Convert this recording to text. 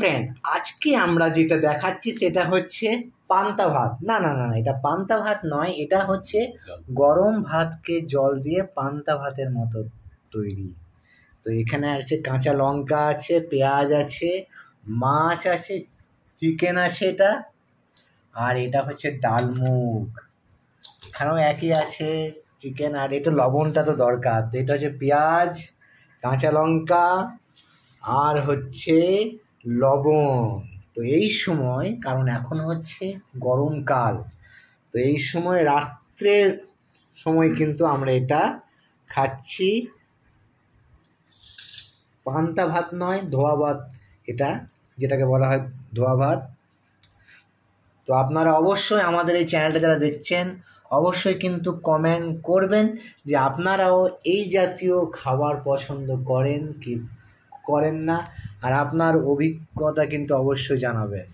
Friend, আজকে আমরা যেটা দেখাচ্ছি সেটা হচ্ছে পান্তা ভাত। না না না না, এটা পান্তা ভাত নয়, এটা হচ্ছে গরম ভাতকে জল দিয়ে পান্তা ভাতের মতো তৈরি। তো এখানে আছে কাঁচা লঙ্কা আছে, পেঁয়াজ আছে, মাছ আছে, চিকেন আছে এটা, আর এটা হচ্ছে ডালমুগ। এখানেও একই আছে চিকেন, আর এটা লবণটা তো দরকার। তো এটা হচ্ছে পেঁয়াজ, কাঁচা লঙ্কা, আর হচ্ছে লবণ। তো এই সময়, কারণ এখন হচ্ছে গরমকাল, তো এই সময় রাত্রের সময় কিন্তু আমরা এটা খাচ্ছি। পান্তা ভাত নয়, ধোয়া ভাত এটা, যেটাকে বলা হয় ধোয়া ভাত। তো আপনারা অবশ্যই আমাদের এই চ্যানেলটা যারা দেখছেন, অবশ্যই কিন্তু কমেন্ট করবেন যে আপনারাও এই জাতীয় খাবার পছন্দ করেন কি করেন না, আর আপনার অভিজ্ঞতা কিন্তু অবশ্যই জানাবেন।